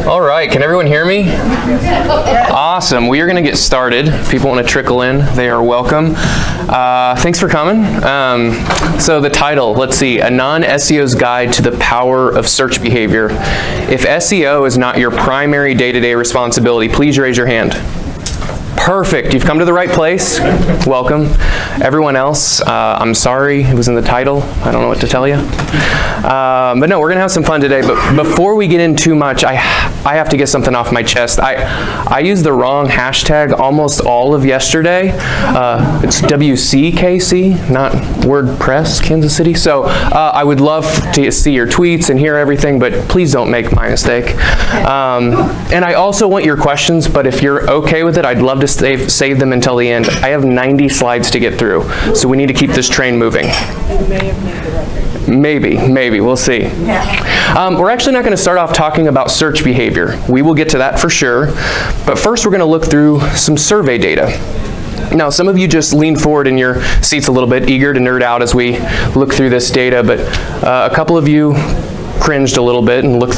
All right, can everyone hear me? Awesome. We are going to get started. People want to trickle in. They are welcome. Thanks for coming. So the title, let's see, A Non-SEO's Guide to the Power of Search Behavior. If SEO is not your primary day-to-day responsibility, please raise your hand. Perfect. You've come to the right place. Welcome. Everyone else, I'm sorry it was in the title. I don't know what to tell you. But no, we're going to have some fun today. But before we get in too much, I have to get something off my chest. I used the wrong hashtag almost all of yesterday. It's WCKC, not WordPress, Kansas City. So I would love to see your tweets and hear everything, but please don't make my mistake. And I also want your questions, but if you're okay with it, I'd love to save them until the end. I have 90 slides to get through, so we need to keep this train moving. Maybe, we'll see. We're actually not going to start off talking about search behavior. We will get to that for sure, but first we're going to look through some survey data. Now, some of you just lean forward in your seats a little bit, eager to nerd out as we look through this data, but a couple of you cringed a little bit and looked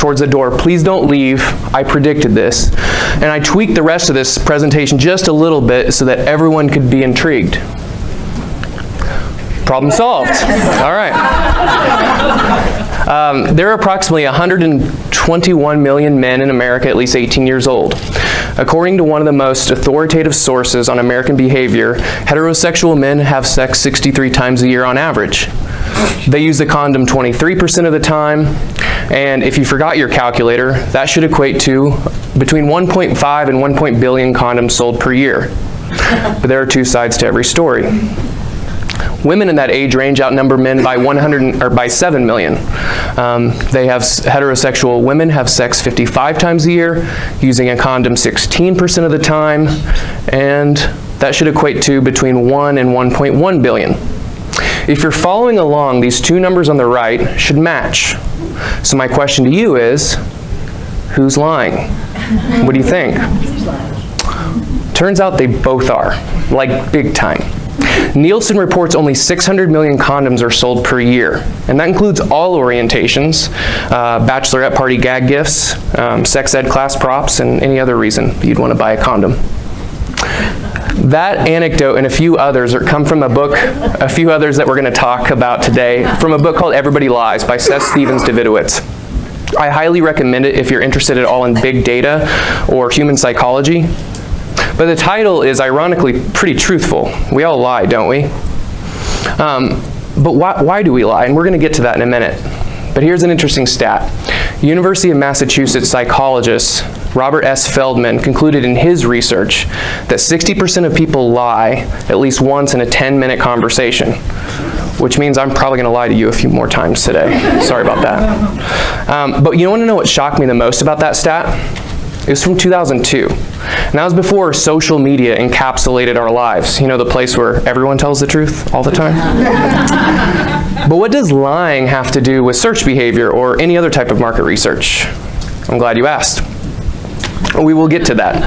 towards the door. Please don't leave. I predicted this. And I tweaked the rest of this presentation just a little bit so that everyone could be intrigued. Problem solved. All right. There are approximately 121 million men in America at least 18 years old. According to one of the most authoritative sources on American behavior, heterosexual men have sex 63 times a year on average. They use the condom 23% of the time, and if you forgot your calculator, that should equate to between 1.5 and 1 billion condoms sold per year. But there are two sides to every story. Women in that age range outnumber men by 7 million. Heterosexual women have sex 55 times a year, using a condom 16% of the time, and that should equate to between 1 and 1.1 billion. If you're following along, these two numbers on the right should match. So my question to you is, who's lying? What do you think? Turns out they both are, like big time. Nielsen reports only 600 million condoms are sold per year, and that includes all orientations, bachelorette party gag gifts, sex ed class props, and any other reason you'd want to buy a condom. That anecdote and a few others come from a book, a few others that we're going to talk about today, from a book called Everybody Lies by Seth Stephens-Davidowitz. I highly recommend it if you're interested at all in big data or human psychology. But the title is ironically pretty truthful. We all lie, don't we? But why do we lie? And we're going to get to that in a minute. But here's an interesting stat. University of Massachusetts psychologist Robert S. Feldman concluded in his research that 60% of people lie at least once in a 10-minute conversation, which means I'm probably going to lie to you a few more times today. Sorry about that. But you want to know what shocked me the most about that stat? It was from 2002. And that was before social media encapsulated our lives. You know, the place where everyone tells the truth all the time? But what does lying have to do with search behavior or any other type of market research? I'm glad you asked. We will get to that.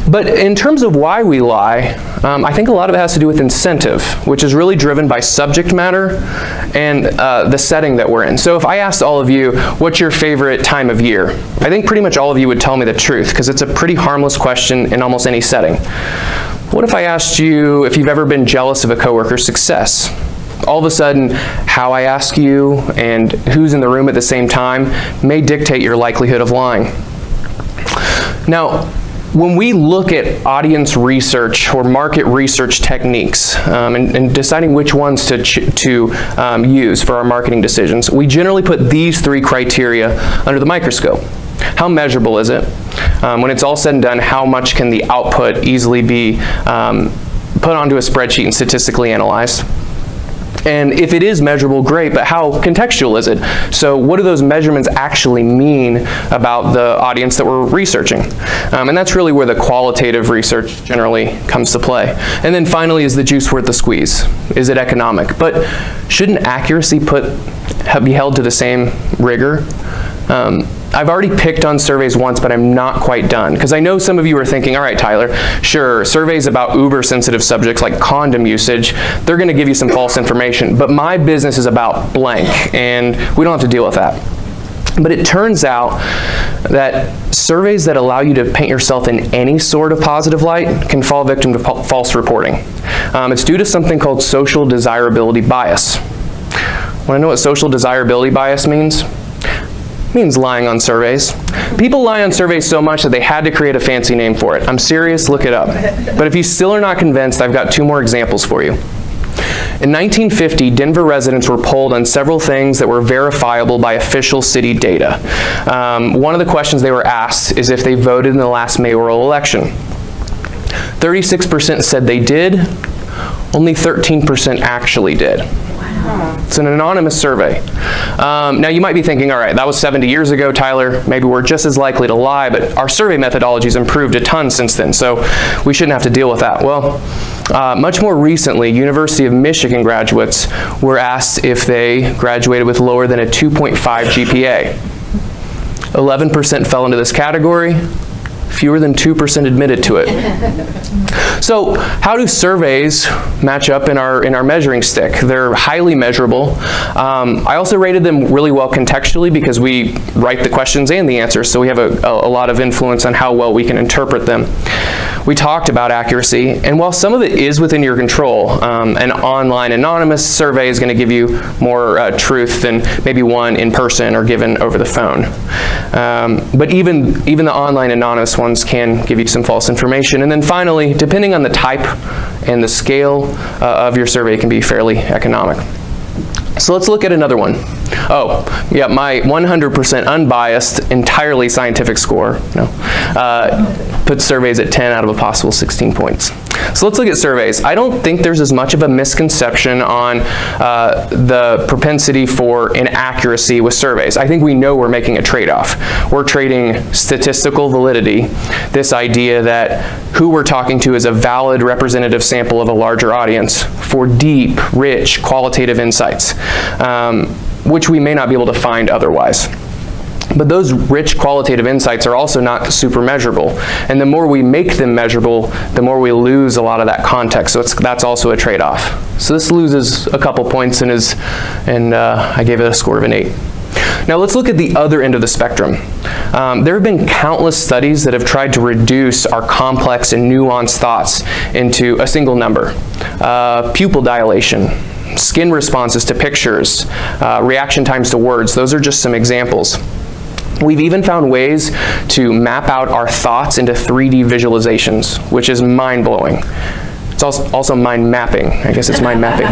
But in terms of why we lie, I think a lot of it has to do with incentive, which is really driven by subject matter and the setting that we're in. So if I asked all of you, what's your favorite time of year? I think pretty much all of you would tell me the truth, because it's a pretty harmless question in almost any setting. What if I asked you if you've ever been jealous of a coworker's success? All of a sudden, how I ask you and who's in the room at the same time may dictate your likelihood of lying. Now, when we look at audience research or market research techniques and deciding which ones to use for our marketing decisions, we generally put these three criteria under the microscope. How measurable is it? When it's all said and done, how much can the output easily be put onto a spreadsheet and statistically analyzed? And if it is measurable, great, but how contextual is it? So what do those measurements actually mean about the audience that we're researching? And that's really where the qualitative research generally comes to play. And then finally, is the juice worth the squeeze? Is it economic? But shouldn't accuracy be held to the same rigor? I've already picked on surveys once, but I'm not quite done, because I know some of you are thinking, all right, Tyler, sure, surveys about uber-sensitive subjects like condom usage, they're going to give you some false information, but my business is about blank, and we don't have to deal with that. But it turns out that surveys that allow you to paint yourself in any sort of positive light can fall victim to false reporting. It's due to something called social desirability bias. Want to know what social desirability bias means? It means lying on surveys. People lie on surveys so much that they had to create a fancy name for it. I'm serious, look it up. But if you still are not convinced, I've got two more examples for you. In 1950, Denver residents were polled on several things that were verifiable by official city data. One of the questions they were asked is if they voted in the last mayoral election. 36% said they did, only 13% actually did. It's an anonymous survey. Now you might be thinking, all right, that was 70 years ago, Tyler, maybe we're just as likely to lie, but our survey methodology's improved a ton since then, so we shouldn't have to deal with that. Well, much more recently, University of Michigan graduates were asked if they graduated with lower than a 2.5 GPA. 11% fell into this category. Fewer than 2% admitted to it. So how do surveys match up in our measuring stick? They're highly measurable. I also rated them really well contextually because we write the questions and the answers, so we have a lot of influence on how well we can interpret them. We talked about accuracy, and while some of it is within your control, an online anonymous survey is going to give you more truth than maybe one in person or given over the phone. But even the online anonymous ones can give you some false information. And then finally, depending on the type and the scale of your survey, it can be fairly economic. So let's look at another one. Oh, yeah, my 100% unbiased, entirely scientific score puts surveys at 10 out of a possible 16 points. So let's look at surveys. I don't think there's as much of a misconception on the propensity for inaccuracy with surveys. I think we know we're making a trade-off. We're trading statistical validity, this idea that who we're talking to is a valid representative sample of a larger audience, for deep, rich, qualitative insights, which we may not be able to find otherwise. But those rich qualitative insights are also not super measurable. And the more we make them measurable, the more we lose a lot of that context. So that's also a trade-off. So this loses a couple points and I gave it a score of an 8. Now let's look at the other end of the spectrum. There have been countless studies that have tried to reduce our complex and nuanced thoughts into a single number. Pupil dilation, skin responses to pictures, reaction times to words, those are just some examples. We've even found ways to map out our thoughts into 3D visualizations, which is mind-blowing. It's also mind mapping. I guess it's mind mapping.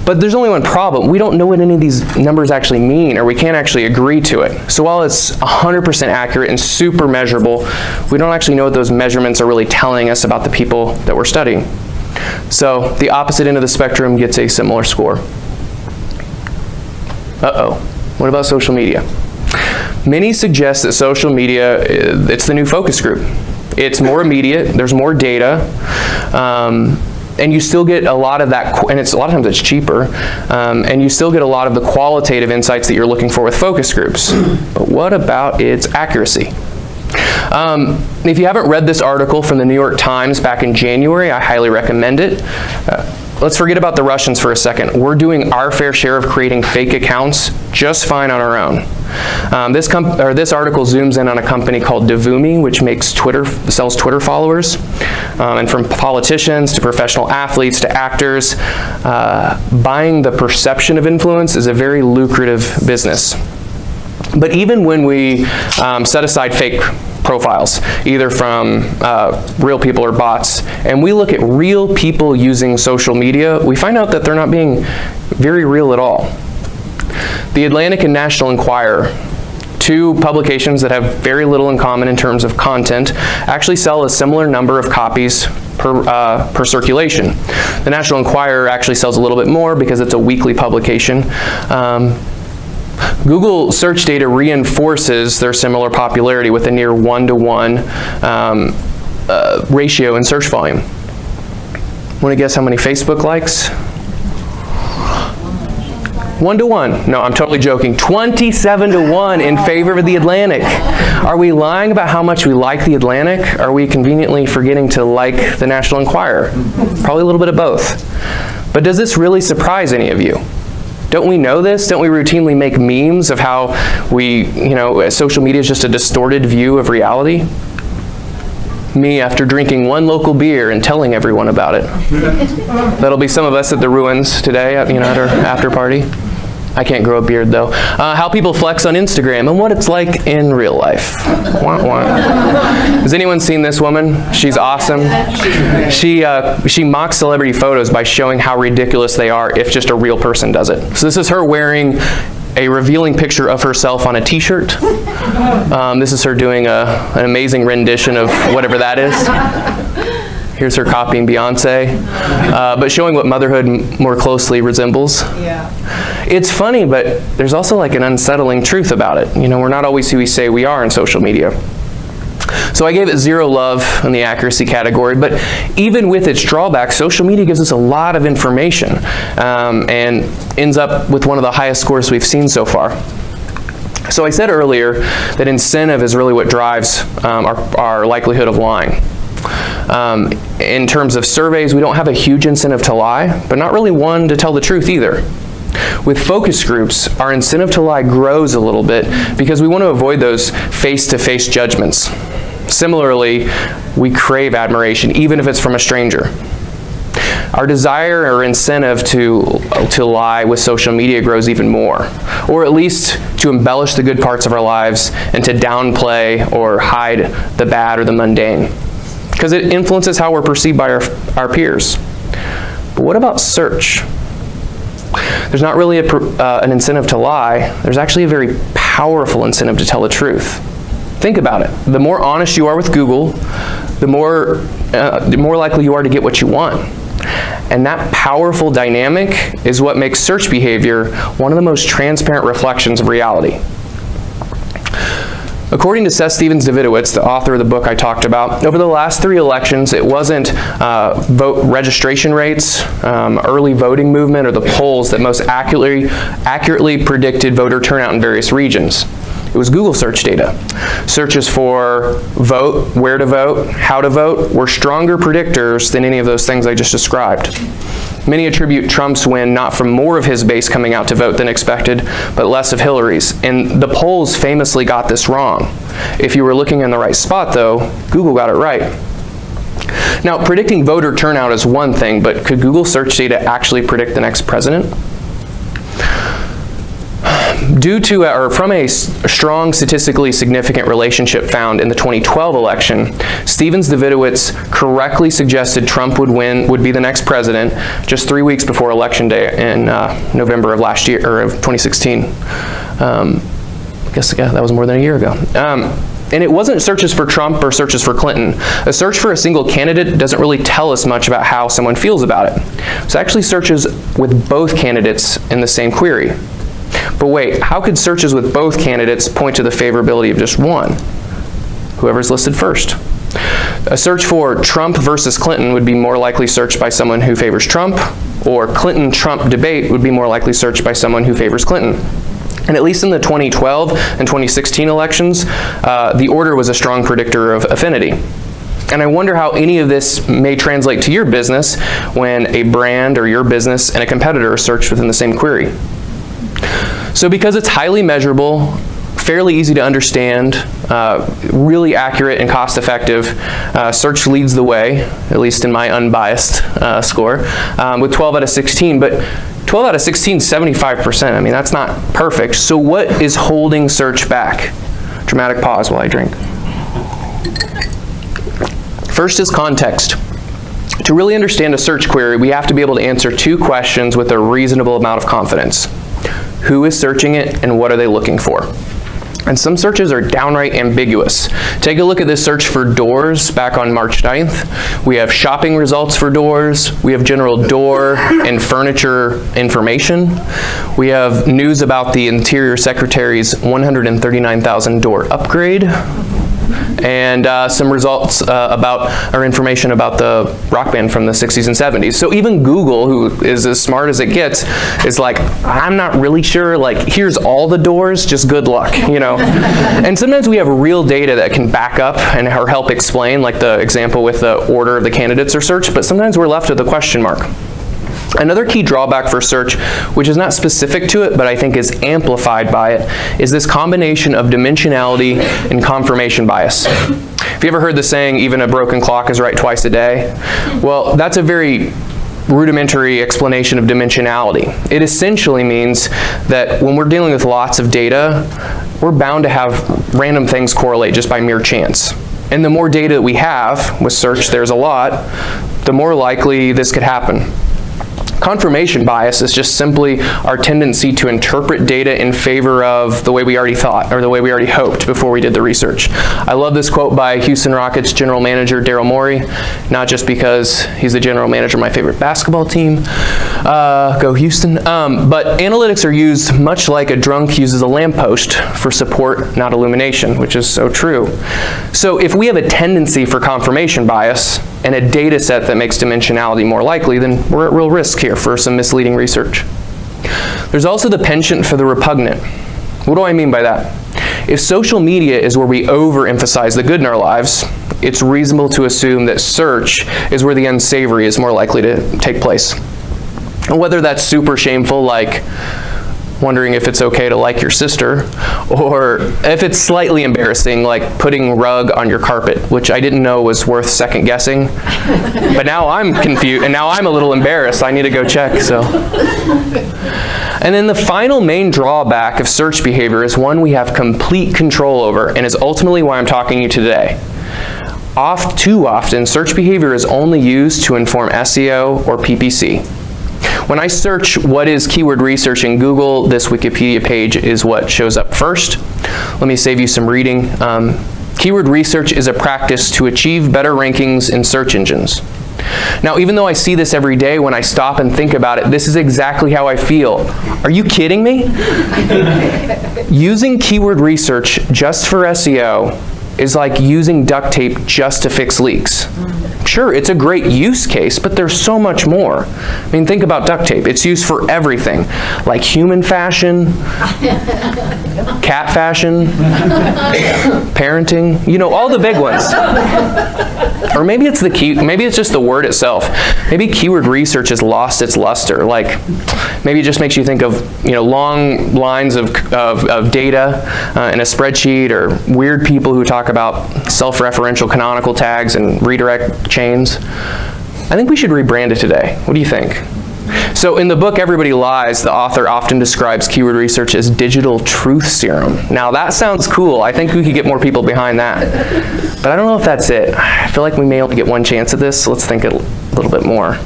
But there's only one problem. We don't know what any of these numbers actually mean, or we can't actually agree to it. So while it's 100% accurate and super measurable, we don't actually know what those measurements are really telling us about the people that we're studying. So the opposite end of the spectrum gets a similar score. Uh-oh. What about social media? Many suggest that social media, it's the new focus group. It's more immediate, there's more data, and you still get a lot of that, and a lot of times it's cheaper, and you still get a lot of the qualitative insights that you're looking for with focus groups. But what about its accuracy? If you haven't read this article from the New York Times back in January, I highly recommend it. Let's forget about the Russians for a second. We're doing our fair share of creating fake accounts just fine on our own. This article zooms in on a company called Devumi, which sells Twitter followers. And from politicians to professional athletes to actors, buying the perception of influence is a very lucrative business. But even when we set aside fake profiles, either from real people or bots, and we look at real people using social media, we find out that they're not being very real at all. The Atlantic and National Enquirer, two publications that have very little in common in terms of content, actually sell a similar number of copies per circulation. The National Enquirer actually sells a little bit more because it's a weekly publication. Google search data reinforces their similar popularity with a near 1-to-1 ratio in search volume. Want to guess how many Facebook likes? 1 to 1. No, I'm totally joking. 27 to 1 in favor of the Atlantic. Are we lying about how much we like the Atlantic? Are we conveniently forgetting to like the National Enquirer? Probably a little bit of both. But does this really surprise any of you? Don't we know this? Don't we routinely make memes of how social media is just a distorted view of reality? Me after drinking one local beer and telling everyone about it. That'll be some of us at the ruins today, at our after party. I can't grow a beard though. How people flex on Instagram and what it's like in real life. Wah, wah. Has anyone seen this woman? She's awesome. She mocks celebrity photos by showing how ridiculous they are if just a real person does it. So this is her wearing a revealing picture of herself on a t-shirt. This is her doing an amazing rendition of whatever that is. Here's her copying Beyonce, but showing what motherhood more closely resembles. Yeah. It's funny, but there's also like an unsettling truth about it. We're not always who we say we are in social media. So I gave it 0 love in the accuracy category, but even with its drawbacks, social media gives us a lot of information and ends up with one of the highest scores we've seen so far. So I said earlier that incentive is really what drives our likelihood of lying. In terms of surveys, we don't have a huge incentive to lie, but not really one to tell the truth either. With focus groups, our incentive to lie grows a little bit because we want to avoid those face-to-face judgments. Similarly, we crave admiration, even if it's from a stranger. Our desire or incentive to lie with social media grows even more, or at least to embellish the good parts of our lives and to downplay or hide the bad or the mundane, because it influences how we're perceived by our peers. But what about search? There's not really an incentive to lie. There's actually a very powerful incentive to tell the truth. Think about it. The more honest you are with Google, the more likely you are to get what you want. And that powerful dynamic is what makes search behavior one of the most transparent reflections of reality. According to Seth Stephens-Davidowitz, the author of the book I talked about, over the last 3 elections, it wasn't vote registration rates, early voting movement, or the polls that most accurately predicted voter turnout in various regions. It was Google search data. Searches for vote, where to vote, how to vote were stronger predictors than any of those things I just described. Many attribute Trump's win not from more of his base coming out to vote than expected, but less of Hillary's. And the polls famously got this wrong. If you were looking in the right spot, though, Google got it right. Now, predicting voter turnout is one thing, but could Google search data actually predict the next president? From a strong statistically significant relationship found in the 2012 election, Stephens-Davidowitz correctly suggested Trump would be the next president just 3 weeks before Election Day in November of last year, or of 2016. I guess that was more than a year ago. And it wasn't searches for Trump or searches for Clinton. A search for a single candidate doesn't really tell us much about how someone feels about it. It's actually searches with both candidates in the same query. But wait, how could searches with both candidates point to the favorability of just one? Whoever's listed first. A search for Trump versus Clinton would be more likely searched by someone who favors Trump, or Clinton-Trump debate would be more likely searched by someone who favors Clinton. And at least in the 2012 and 2016 elections, the order was a strong predictor of affinity. And I wonder how any of this may translate to your business when a brand or your business and a competitor are searched within the same query. So because it's highly measurable, fairly easy to understand, really accurate and cost-effective, search leads the way, at least in my unbiased score, with 12 out of 16. But 12 out of 16 is 75%. I mean, that's not perfect. So what is holding search back? Dramatic pause while I drink. First is context. To really understand a search query, we have to be able to answer 2 questions with a reasonable amount of confidence. Who is searching it, and what are they looking for? And some searches are downright ambiguous. Take a look at this search for doors back on March 9th. We have shopping results for doors. We have general door and furniture information. We have news about the Interior Secretary's $139,000 door upgrade. and some results about, or information about the rock band from the 60s and 70s. So even Google, who is as smart as it gets, is like, I'm not really sure, like, here's all the doors, just good luck, you know? And sometimes we have real data that can back up and or help explain, like the example with the order of the candidates are searched, but sometimes we're left with a question mark. Another key drawback for search, which is not specific to it, but I think is amplified by it, is this combination of dimensionality and confirmation bias. Have you ever heard the saying, even a broken clock is right twice a day? Well, that's a very rudimentary explanation of dimensionality. It essentially means that when we're dealing with lots of data, we're bound to have random things correlate just by mere chance. And the more data that we have, with search there's a lot, the more likely this could happen. Confirmation bias is just simply our tendency to interpret data in favor of the way we already thought or the way we already hoped before we did the research. I love this quote by Houston Rockets general manager Daryl Morey, not just because he's the general manager of my favorite basketball team, go Houston, but analytics are used much like a drunk uses a lamppost for support, not illumination, which is so true. So if we have a tendency for confirmation bias and a data set that makes dimensionality more likely, then we're at real risk here for some misleading research. There's also the penchant for the repugnant. What do I mean by that? If social media is where we overemphasize the good in our lives, it's reasonable to assume that search is where the unsavory is more likely to take place. And whether that's super shameful, like wondering if it's okay to like your sister, or if it's slightly embarrassing, like putting rug on your carpet, which I didn't know was worth second guessing, but now I'm confused, and now I'm a little embarrassed. I need to go check, so. And then the final main drawback of search behavior is one we have complete control over, and is ultimately why I'm talking to you today. Too often, search behavior is only used to inform SEO or PPC. When I search what is keyword research in Google, this Wikipedia page is what shows up first. Let me save you some reading. Keyword research is a practice to achieve better rankings in search engines. Now, even though I see this every day, when I stop and think about it, this is exactly how I feel. Are you kidding me? Using keyword research just for SEO is like using duct tape just to fix leaks. Sure, it's a great use case, but there's so much more. I mean, think about duct tape. It's used for everything, like human fashion, cat fashion, parenting, you know, all the big ones. Or maybe it's maybe it's just the word itself. Maybe keyword research has lost its luster. Like, maybe it just makes you think of, you know, long lines of data in a spreadsheet, or weird people who talk about self-referential canonical tags and redirect chains. I think we should rebrand it today. What do you think? So in the book Everybody Lies, the author often describes keyword research as digital truth serum. Now that sounds cool. I think we could get more people behind that. But I don't know if that's it. I feel like we may only get one chance at this, so let's think a little bit more.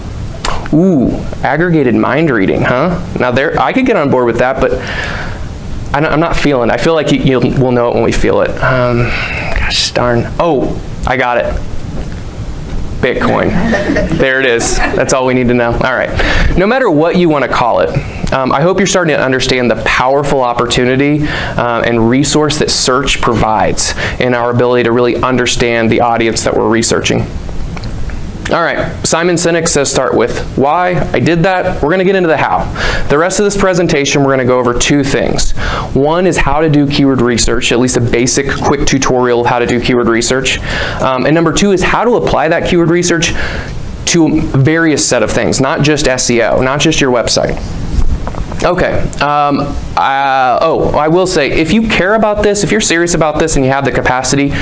Ooh, aggregated mind reading, huh? Now I could get on board with that, but I'm not feeling it. I feel like we'll know it when we feel it. Gosh darn. Oh, I got it. Bitcoin. There it is. That's all we need to know. All right. No matter what you want to call it, I hope you're starting to understand the powerful opportunity and resource that search provides in our ability to really understand the audience that we're researching. All right, Simon Sinek says start with why. I did that. We're going to get into the how. The rest of this presentation, we're going to go over two things. One is how to do keyword research, at least a basic quick tutorial of how to do keyword research. And number two is how to apply that keyword research to various set of things, not just SEO, not just your website. Okay, I will say, if you care about this, if you're serious about this and you have the capacity,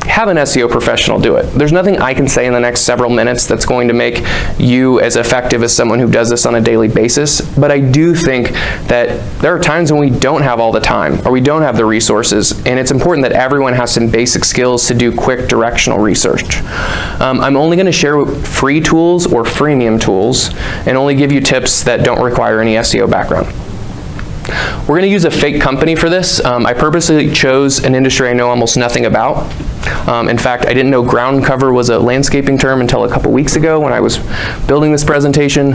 have an SEO professional do it. There's nothing I can say in the next several minutes that's going to make you as effective as someone who does this on a daily basis, but I do think that there are times when we don't have all the time or we don't have the resources, and it's important that everyone has some basic skills to do quick directional research. I'm only going to share free tools or freemium tools and only give you tips that don't require any SEO background. We're going to use a fake company for this. I purposely chose an industry I know almost nothing about. In fact, I didn't know ground cover was a landscaping term until a couple weeks ago when I was building this presentation.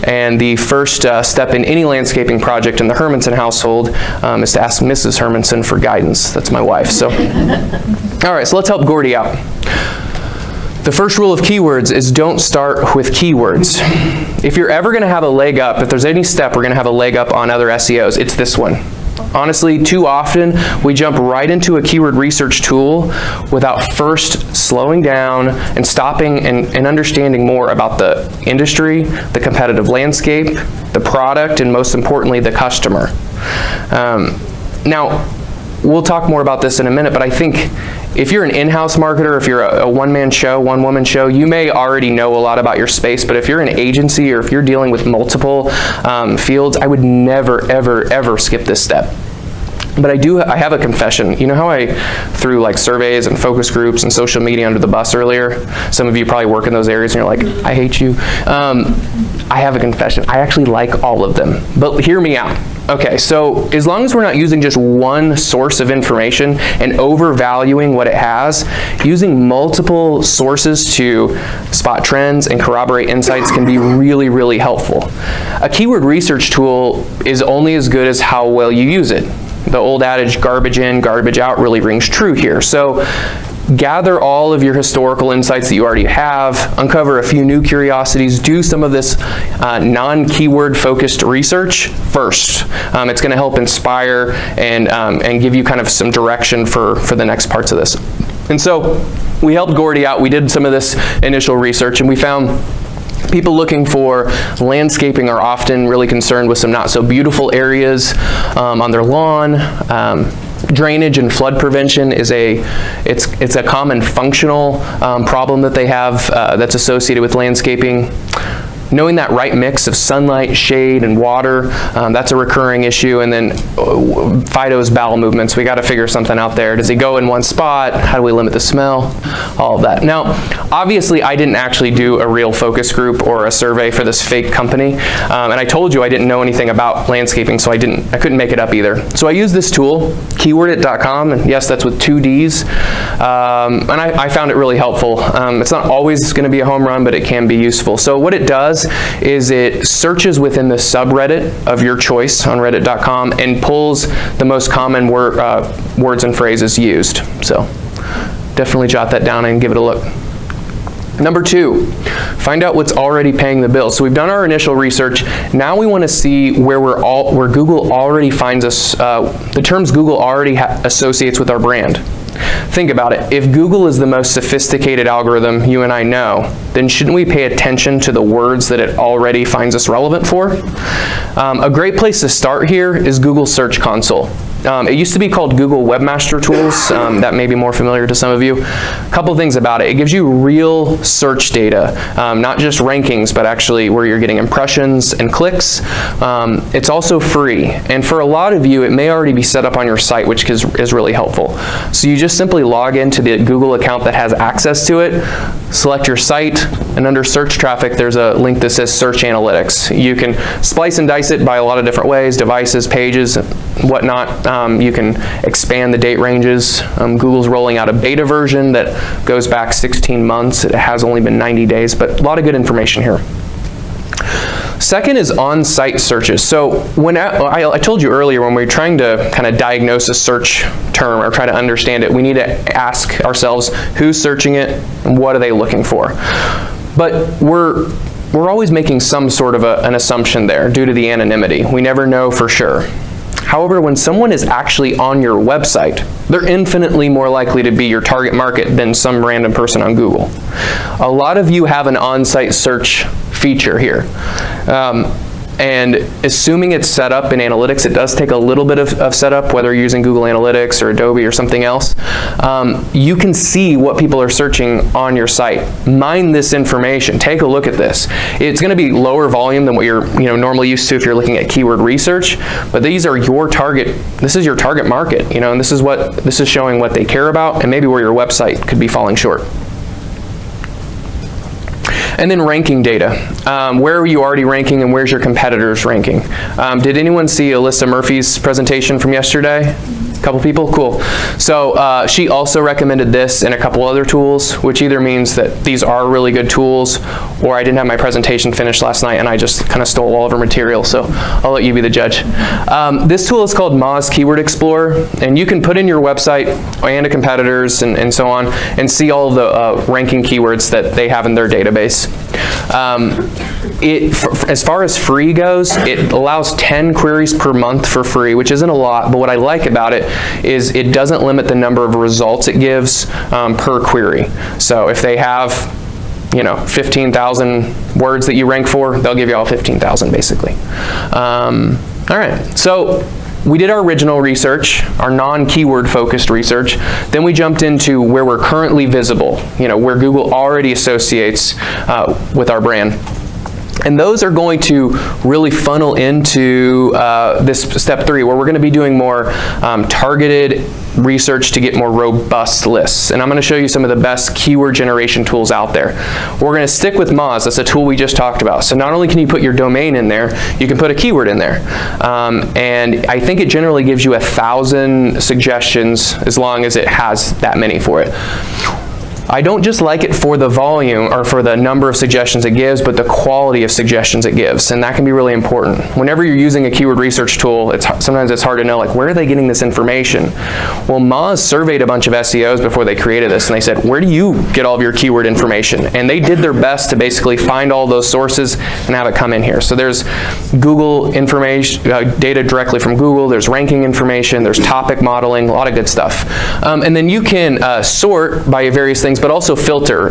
And the first step in any landscaping project in the Hermanson household is to ask Mrs. Hermanson for guidance. That's my wife. So, all right, so let's help Gordy out. The first rule of keywords is don't start with keywords. If you're ever going to have a leg up, if there's any step we're going to have a leg up on other SEOs, it's this one. Honestly, too often we jump right into a keyword research tool without first slowing down and stopping and understanding more about the industry, the competitive landscape, the product, and most importantly, the customer. Now, we'll talk more about this in a minute, but I think if you're an in-house marketer, if you're a one-man show, one-woman show, you may already know a lot about your space, but if you're an agency or if you're dealing with multiple fields, I would never, ever, ever skip this step. But I have a confession. You know how I threw like surveys and focus groups and social media under the bus earlier? Some of you probably work in those areas and you're like, I hate you. I have a confession. I actually like all of them, but hear me out. Okay, so as long as we're not using just one source of information and overvaluing what it has, using multiple sources to spot trends and corroborate insights can be really, really helpful. A keyword research tool is only as good as how well you use it. The old adage, garbage in, garbage out, really rings true here. So gather all of your historical insights that you already have, uncover a few new curiosities, do some of this non-keyword focused research first. It's going to help inspire and give you kind of some direction for the next parts of this. And so we helped Gordy out. We did some of this initial research and we found people looking for landscaping are often really concerned with some not so beautiful areas on their lawn. Drainage and flood prevention is it's a common functional problem that they have that's associated with landscaping. Knowing that right mix of sunlight, shade, and water, that's a recurring issue. And then Fido's bowel movements, we got to figure something out there. Does he go in one spot? How do we limit the smell? All of that. Now, obviously, I didn't actually do a real focus group or a survey for this fake company. And I told you I didn't know anything about landscaping, so I couldn't make it up either. So I used this tool, keywordit.com, and yes, that's with 2 Ds. And I found it really helpful. It's not always going to be a home run, but it can be useful. So what it does is it searches within the subreddit of your choice on reddit.com and pulls the most common words and phrases used. So definitely jot that down and give it a look. Number 2, find out what's already paying the bill. So we've done our initial research. Now we want to see where Google already finds us, the terms Google already associates with our brand. Think about it. If Google is the most sophisticated algorithm you and I know, then shouldn't we pay attention to the words that it already finds us relevant for? A great place to start here is Google Search Console. It used to be called Google Webmaster Tools. That may be more familiar to some of you. A couple things about it. It gives you real search data, not just rankings, but actually where you're getting impressions and clicks. It's also free. And for a lot of you, it may already be set up on your site, which is really helpful. So you just simply log into the Google account that has access to it, select your site, and under search traffic, there's a link that says Search Analytics. You can splice and dice it by a lot of different ways, devices, pages, whatnot. You can expand the date ranges. Google's rolling out a beta version that goes back 16 months. It has only been 90 days, but a lot of good information here. Second is on-site searches. So when I told you earlier, when we're trying to kind of diagnose a search term or try to understand it, we need to ask ourselves who's searching it and what are they looking for. But we're always making some sort of an assumption there due to the anonymity. We never know for sure. However, when someone is actually on your website, they're infinitely more likely to be your target market than some random person on Google. A lot of you have an on-site search feature here. And assuming it's set up in analytics, it does take a little bit of setup, whether you're using Google Analytics or Adobe or something else. You can see what people are searching on your site. Mine this information. Take a look at this. It's going to be lower volume than what you're normally used to if you're looking at keyword research, but these are your target. This is your target market, and this is showing what they care about and maybe where your website could be falling short. And then ranking data. Where are you already ranking and where's your competitors ranking? Did anyone see Alyssa Murphy's presentation from yesterday? Couple people? Cool. So she also recommended this and a couple other tools, which either means that these are really good tools, or I didn't have my presentation finished last night and I just kind of stole all of her material, so I'll let you be the judge. This tool is called Moz Keyword Explorer, and you can put in your website and a competitor's and so on, and see all of the ranking keywords that they have in their database. As far as free goes, it allows 10 queries per month for free, which isn't a lot, but what I like about it is it doesn't limit the number of results it gives per query. So if they have 15,000 words that you rank for, they'll give you all 15,000 basically. All right, so we did our original research, our non-keyword focused research. Then we jumped into where we're currently visible, where Google already associates with our brand. And those are going to really funnel into this step 3, where we're going to be doing more targeted research to get more robust lists. And I'm going to show you some of the best keyword generation tools out there. We're going to stick with Moz. That's a tool we just talked about. So not only can you put your domain in there, you can put a keyword in there. And I think it generally gives you 1,000 suggestions as long as it has that many for it. I don't just like it for the volume or for the number of suggestions it gives, but the quality of suggestions it gives, and that can be really important. Whenever you're using a keyword research tool, sometimes it's hard to know, like, where are they getting this information? Well, Moz surveyed a bunch of SEOs before they created this, and they said, where do you get all of your keyword information? And they did their best to basically find all those sources and have it come in here. So there's Google information, data directly from Google, there's ranking information, there's topic modeling, a lot of good stuff. And then you can sort by various things, but also filter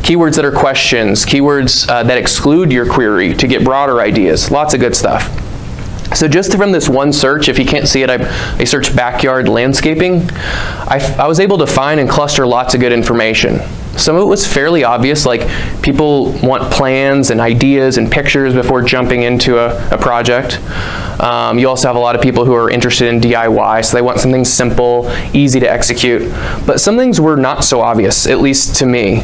keywords that are questions, keywords that exclude your query to get broader ideas. Lots of good stuff. So just from this one search, if you can't see it, I searched backyard landscaping. I was able to find and cluster lots of good information. Some of it was fairly obvious, like people want plans and ideas and pictures before jumping into a project. You also have a lot of people who are interested in DIY, so they want something simple, easy to execute. But some things were not so obvious, at least to me.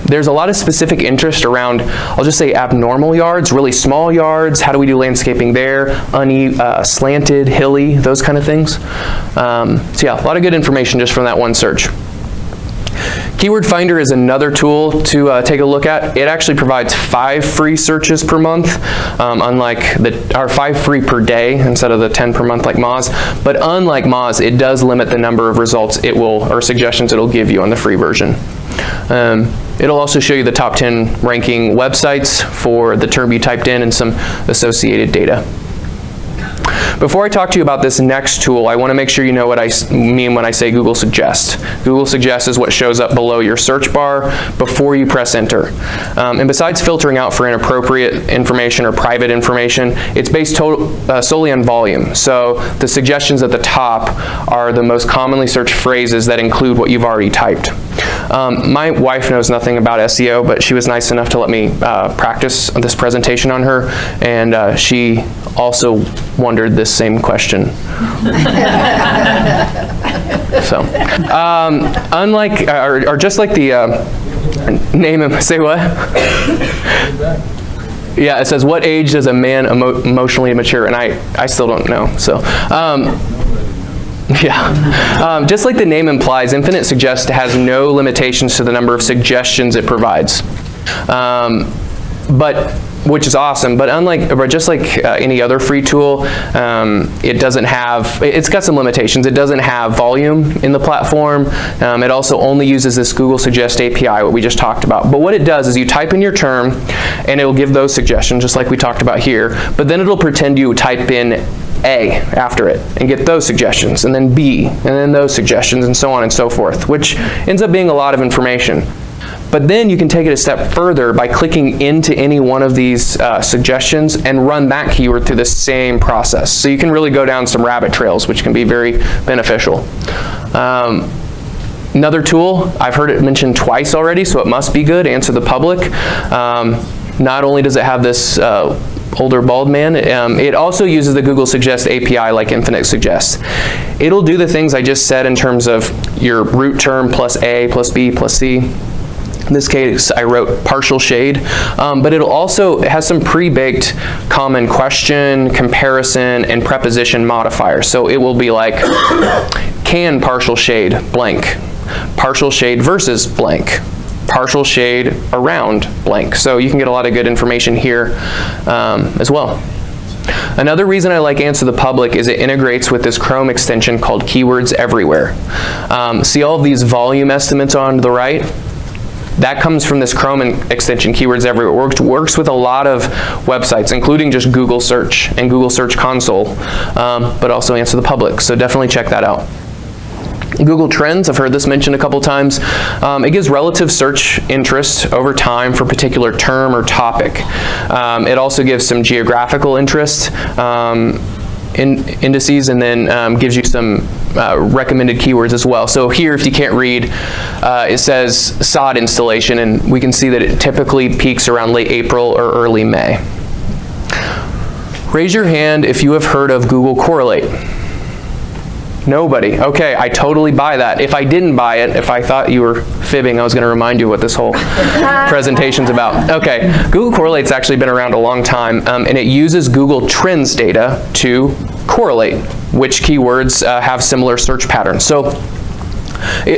There's a lot of specific interest around, I'll just say, abnormal yards, really small yards. How do we do landscaping there? Slanted, hilly, those kind of things. So yeah, a lot of good information just from that one search. Keyword Finder is another tool to take a look at. It actually provides 5 free searches per month, unlike our 5 free per day instead of the 10 per month like Moz. But unlike Moz, it does limit the number of results it will, or suggestions it'll give you on the free version. It'll also show you the top 10 ranking websites for the term you typed in and some associated data. Before I talk to you about this next tool, I want to make sure you know what I mean when I say Google Suggest. Google Suggest is what shows up below your search bar before you press enter. And besides filtering out for inappropriate information or private information, it's based solely on volume. So the suggestions at the top are the most commonly searched phrases that include what you've already typed. My wife knows nothing about SEO, but she was nice enough to let me practice this presentation on her, and she also wondered this same question. So, unlike, or just like the name and say what? Yeah, it says, what age does a man emotionally mature? And I still don't know. So, yeah. Just like the name implies, Infinite Suggest has no limitations to the number of suggestions it provides. Which is awesome, but just like any other free tool, it's got some limitations. It doesn't have volume in the platform. It also only uses this Google Suggest API, what we just talked about. But what it does is you type in your term, and it'll give those suggestions, just like we talked about here, but then it'll pretend you type in A after it and get those suggestions, and then B, and then those suggestions, and so on and so forth, which ends up being a lot of information. But then you can take it a step further by clicking into any one of these suggestions and run that keyword through the same process. So you can really go down some rabbit trails, which can be very beneficial. Another tool, I've heard it mentioned twice already, so it must be good, Answer the Public. Not only does it have this older bald man, it also uses the Google Suggest API like Infinite Suggest. It'll do the things I just said in terms of your root term plus A plus B plus C. In this case, I wrote partial shade, but it has some pre-baked common question, comparison, and preposition modifiers. So it will be like, can partial shade blank? Partial shade versus blank. Partial shade around blank. So you can get a lot of good information here as well. Another reason I like Answer the Public is it integrates with this Chrome extension called Keywords Everywhere. See all of these volume estimates on the right? That comes from this Chrome extension, Keywords Everywhere. It works with a lot of websites, including just Google Search and Google Search Console, but also Answer the Public. So definitely check that out. Google Trends, I've heard this mentioned a couple times. It gives relative search interest over time for a particular term or topic. It also gives some geographical interest indices, and then gives you some recommended keywords as well. So here, if you can't read, it says sod installation, and we can see that it typically peaks around late April or early May. Raise your hand if you have heard of Google Correlate. Nobody. Okay, I totally buy that. If I didn't buy it, if I thought you were fibbing, I was going to remind you what this whole presentation's about. Okay, Google Correlate's actually been around a long time, and it uses Google Trends data to correlate which keywords have similar search patterns. So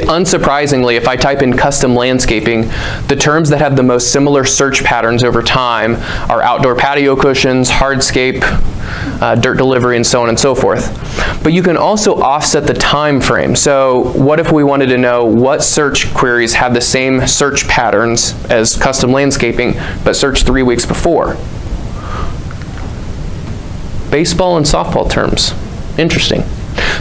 unsurprisingly, if I type in custom landscaping, the terms that have the most similar search patterns over time are outdoor patio cushions, hardscape, dirt delivery, and so on and so forth. But you can also offset the time frame. So what if we wanted to know what search queries have the same search patterns as custom landscaping, but searched 3 weeks before? Baseball and softball terms. Interesting.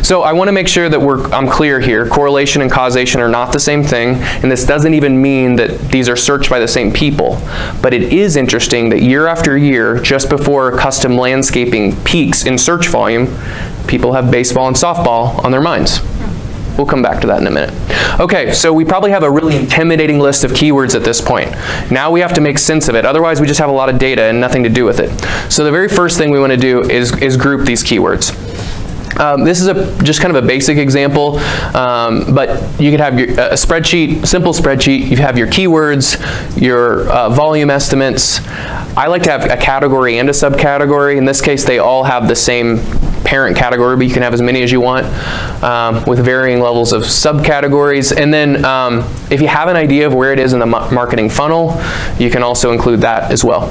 So I want to make sure that I'm clear here. Correlation and causation are not the same thing, and this doesn't even mean that these are searched by the same people. But it is interesting that year after year, just before custom landscaping peaks in search volume, people have baseball and softball on their minds. We'll come back to that in a minute. Okay, so we probably have a really intimidating list of keywords at this point. Now we have to make sense of it. Otherwise, we just have a lot of data and nothing to do with it. So the very first thing we want to do is group these keywords. This is just kind of a basic example, but you could have a spreadsheet, simple spreadsheet. You have your keywords, your volume estimates. I like to have a category and a subcategory. In this case, they all have the same parent category, but you can have as many as you want with varying levels of subcategories. And then if you have an idea of where it is in the marketing funnel, you can also include that as well.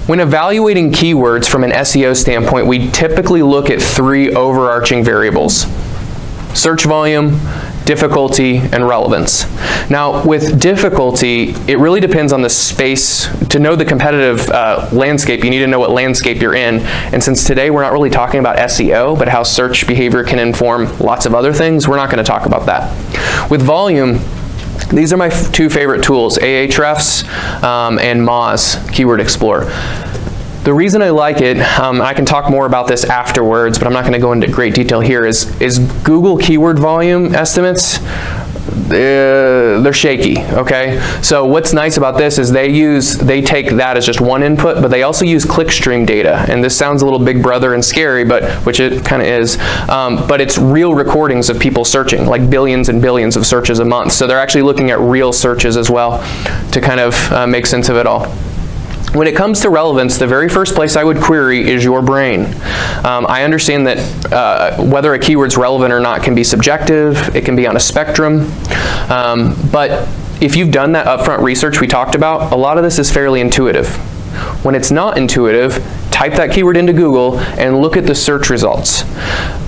When evaluating keywords from an SEO standpoint, we typically look at 3 overarching variables: search volume, difficulty, and relevance. Now, with difficulty, it really depends on the space. To know the competitive landscape, you need to know what landscape you're in. And since today we're not really talking about SEO, but how search behavior can inform lots of other things, we're not going to talk about that. With volume, these are my 2 favorite tools, Ahrefs and Moz, Keyword Explorer. The reason I like it, I can talk more about this afterwards, but I'm not going to go into great detail here, is Google keyword volume estimates. They're shaky, okay? So what's nice about this is they take that as just one input, but they also use clickstream data. And this sounds a little big brother and scary, which it kind of is, but it's real recordings of people searching, like billions and billions of searches a month. So they're actually looking at real searches as well to kind of make sense of it all. When it comes to relevance, the very first place I would query is your brain. I understand that whether a keyword's relevant or not can be subjective, it can be on a spectrum, but if you've done that upfront research we talked about, a lot of this is fairly intuitive. When it's not intuitive, type that keyword into Google and look at the search results.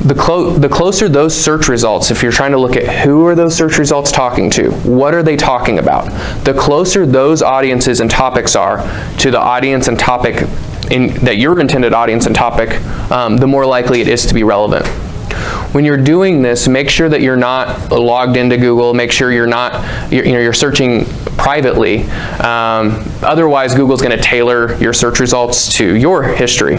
The closer those search results, if you're trying to look at who are those search results talking to, what are they talking about, the closer those audiences and topics are to the audience and topic that your intended audience and topic, the more likely it is to be relevant. When you're doing this, make sure that you're not logged into Google. Make sure you're searching privately. Otherwise, Google's going to tailor your search results to your history.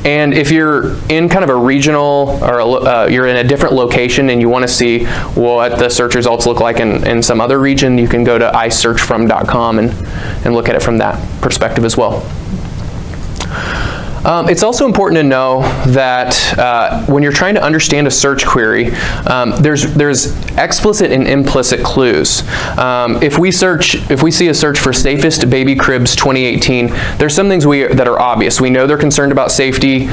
And if you're in kind of a regional or you're in a different location and you want to see what the search results look like in some other region, you can go to isearchfrom.com and look at it from that perspective as well. It's also important to know that when you're trying to understand a search query, there's explicit and implicit clues. If we see a search for safest baby cribs 2018, there's some things that are obvious. We know they're concerned about safety.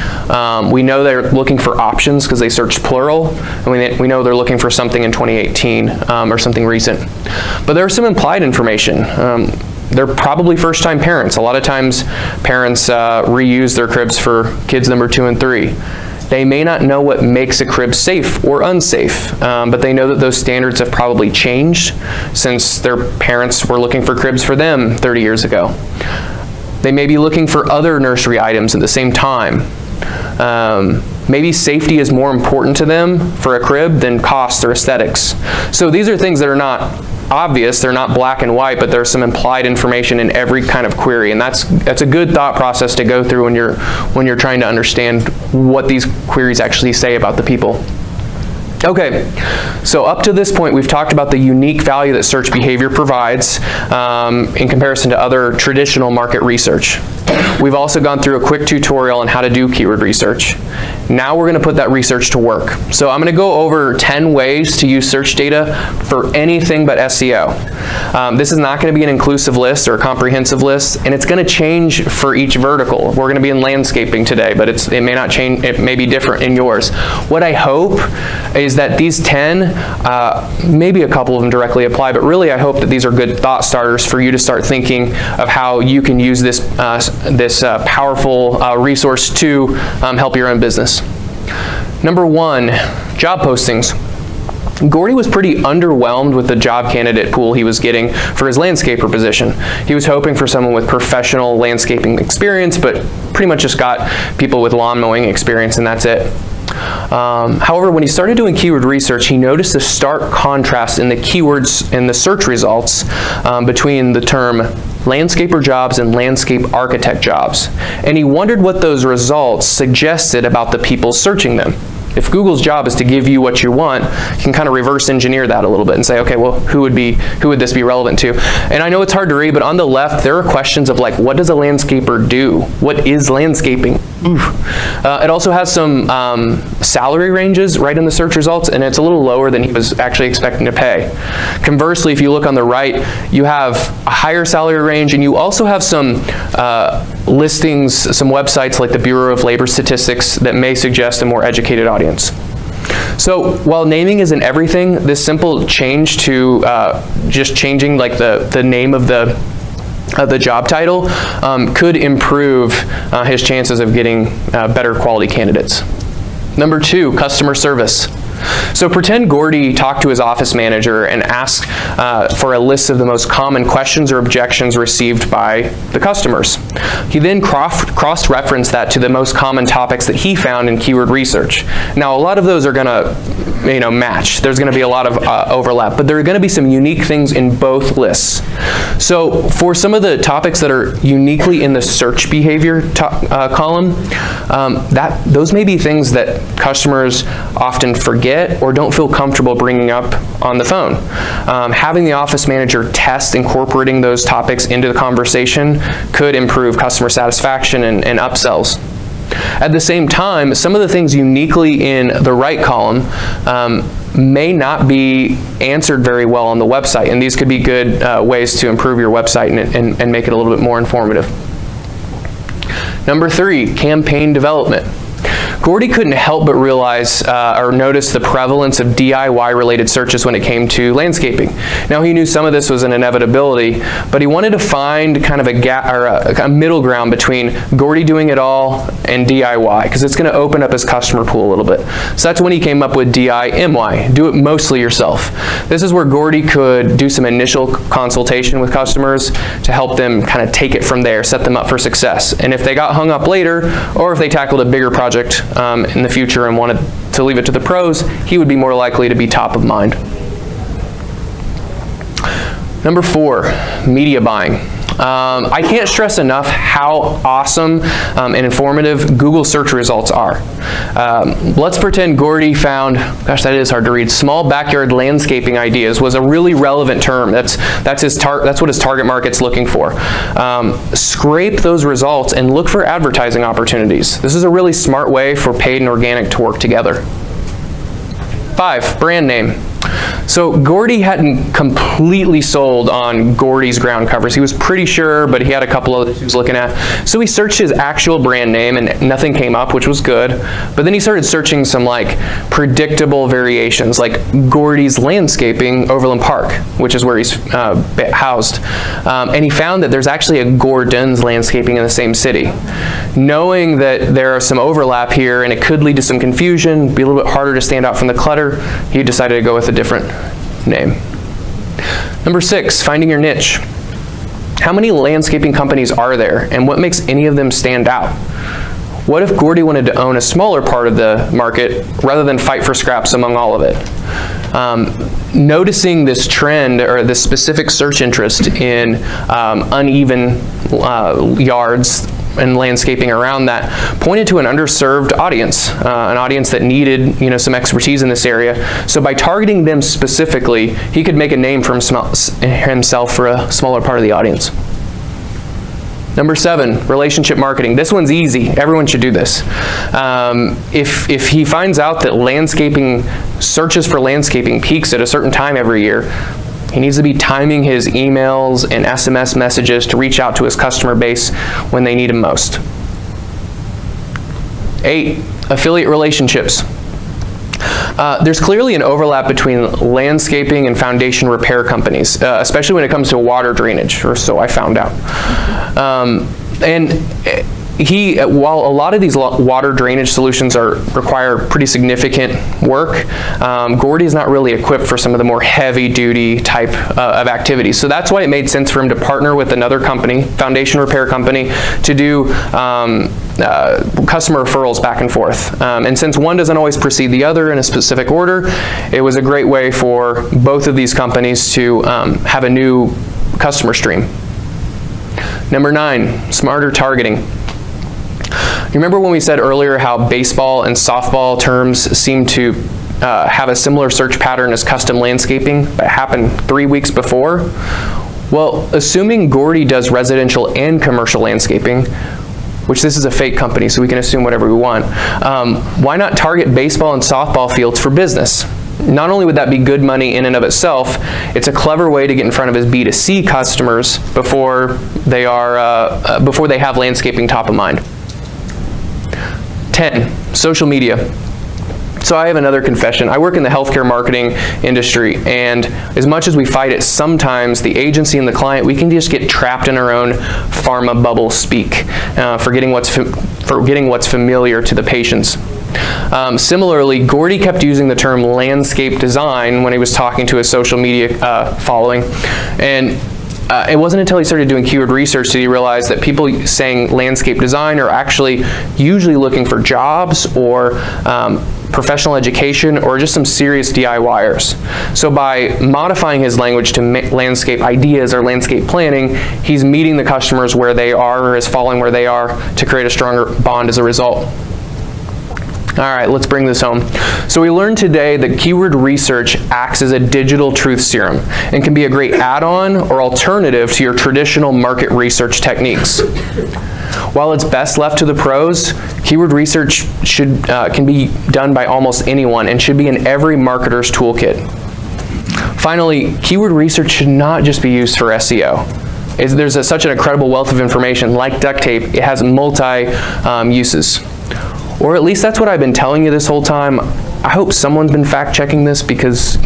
We know they're looking for options because they searched plural, and we know they're looking for something in 2018 or something recent. But there's some implied information. They're probably first-time parents. A lot of times parents reuse their cribs for kids number 2 and 3. They may not know what makes a crib safe or unsafe, but they know that those standards have probably changed since their parents were looking for cribs for them 30 years ago. They may be looking for other nursery items at the same time. Maybe safety is more important to them for a crib than cost or aesthetics. So these are things that are not obvious, they're not black and white, but there's some implied information in every kind of query, and that's a good thought process to go through when you're trying to understand what these queries actually say about the people. Okay, so up to this point we've talked about the unique value that search behavior provides in comparison to other traditional market research. We've also gone through a quick tutorial on how to do keyword research. Now we're going to put that research to work. So I'm going to go over 10 ways to use search data for anything but SEO. This is not going to be an inclusive list or a comprehensive list, and it's going to change for each vertical. We're going to be in landscaping today, but it may not change, it may be different in yours. What I hope is that these 10, maybe a couple of them directly apply, but really I hope that these are good thought starters for you to start thinking of how you can use this powerful resource to help your own business. Number 1, job postings. Gordy was pretty underwhelmed with the job candidate pool he was getting for his landscaper position. He was hoping for someone with professional landscaping experience, but pretty much just got people with lawn mowing experience, and that's it. However, when he started doing keyword research, he noticed a stark contrast in the keywords in the search results between the term landscaper jobs and landscape architect jobs. And he wondered what those results suggested about the people searching them. If Google's job is to give you what you want, you can kind of reverse engineer that a little bit and say, okay, well, who would this be relevant to? And I know it's hard to read, but on the left, there are questions of like, what does a landscaper do? What is landscaping? It also has some salary ranges right in the search results, and it's a little lower than he was actually expecting to pay. Conversely, if you look on the right, you have a higher salary range, and you also have some listings, some websites like the Bureau of Labor Statistics that may suggest a more educated audience. So while naming isn't everything, this simple change to just changing like the name of the job title could improve his chances of getting better quality candidates. Number 2, customer service. So pretend Gordy talked to his office manager and asked for a list of the most common questions or objections received by the customers. He then cross-referenced that to the most common topics that he found in keyword research. Now, a lot of those are going to match. There's going to be a lot of overlap, but there are going to be some unique things in both lists. So for some of the topics that are uniquely in the search behavior column, those may be things that customers often forget or don't feel comfortable bringing up on the phone. Having the office manager test incorporating those topics into the conversation could improve customer satisfaction and upsells. At the same time, some of the things uniquely in the right column may not be answered very well on the website, and these could be good ways to improve your website and make it a little bit more informative. Number 3, campaign development. Gordy couldn't help but realize or notice the prevalence of DIY-related searches when it came to landscaping. Now, he knew some of this was an inevitability, but he wanted to find kind of a gap or a middle ground between Gordy doing it all and DIY, because it's going to open up his customer pool a little bit. So that's when he came up with DIMY, do it mostly yourself. This is where Gordy could do some initial consultation with customers to help them kind of take it from there, set them up for success. And if they got hung up later, or if they tackled a bigger project in the future and wanted to leave it to the pros, he would be more likely to be top of mind. Number 4, media buying. I can't stress enough how awesome and informative Google search results are. Let's pretend Gordy found, gosh, that is hard to read, small backyard landscaping ideas was a really relevant term. That's what his target market's looking for. Scrape those results and look for advertising opportunities. This is a really smart way for paid and organic to work together. 5, brand name. So Gordy hadn't completely sold on Gordy's ground covers. He was pretty sure, but he had a couple others he was looking at. So he searched his actual brand name and nothing came up, which was good. But then he started searching some like predictable variations, like Gordy's Landscaping, Overland Park, which is where he's housed. And he found that there's actually a Gordon's Landscaping in the same city. Knowing that there are some overlap here and it could lead to some confusion, be a little bit harder to stand out from the clutter, he decided to go with a different name. Number 6, finding your niche. How many landscaping companies are there, and what makes any of them stand out? What if Gordy wanted to own a smaller part of the market rather than fight for scraps among all of it? Noticing this trend or this specific search interest in uneven yards and landscaping around that pointed to an underserved audience, an audience that needed, some expertise in this area. So by targeting them specifically, he could make a name for himself for a smaller part of the audience. Number 7, relationship marketing. This one's easy. Everyone should do this. If he finds out that landscaping searches for landscaping peaks at a certain time every year, he needs to be timing his emails and SMS messages to reach out to his customer base when they need him most. 8, affiliate relationships. There's clearly an overlap between landscaping and foundation repair companies, especially when it comes to water drainage, or so I found out. While a lot of these water drainage solutions require pretty significant work, Gordy is not really equipped for some of the more heavy-duty type of activities. So that's why it made sense for him to partner with another company, foundation repair company, to do customer referrals back and forth. And since one doesn't always precede the other in a specific order, it was a great way for both of these companies to have a new customer stream. Number 9, smarter targeting. You remember when we said earlier how baseball and softball terms seem to have a similar search pattern as custom landscaping that happened 3 weeks before? Well, assuming Gordy does residential and commercial landscaping, which this is a fake company, so we can assume whatever we want, why not target baseball and softball fields for business? Not only would that be good money in and of itself, it's a clever way to get in front of his B2C customers before they have landscaping top of mind. 10, social media. So I have another confession. I work in the healthcare marketing industry, and as much as we fight it, sometimes the agency and the client, we can just get trapped in our own pharma bubble speak, forgetting what's familiar to the patients. Similarly, Gordy kept using the term landscape design when he was talking to his social media following, and it wasn't until he started doing keyword research that he realized that people saying landscape design are actually usually looking for jobs or professional education or just some serious DIYers. So by modifying his language to landscape ideas or landscape planning, he's meeting the customers where they are or is following where they are to create a stronger bond as a result. All right, let's bring this home. So we learned today that keyword research acts as a digital truth serum and can be a great add-on or alternative to your traditional market research techniques. While it's best left to the pros, keyword research can be done by almost anyone and should be in every marketer's toolkit. Finally, keyword research should not just be used for SEO. There's such an incredible wealth of information. Like duct tape, it has multi-uses. Or at least that's what I've been telling you this whole time. I hope someone's been fact-checking this because,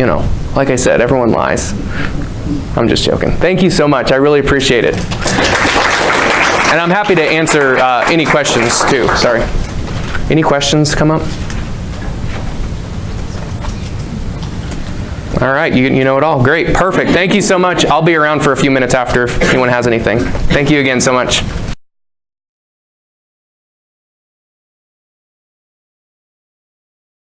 like I said, everyone lies. I'm just joking. Thank you so much. I really appreciate it. And I'm happy to answer any questions too. Sorry. Any questions come up? All right, you know it all. Great, perfect. Thank you so much. I'll be around for a few minutes after if anyone has anything. Thank you again so much.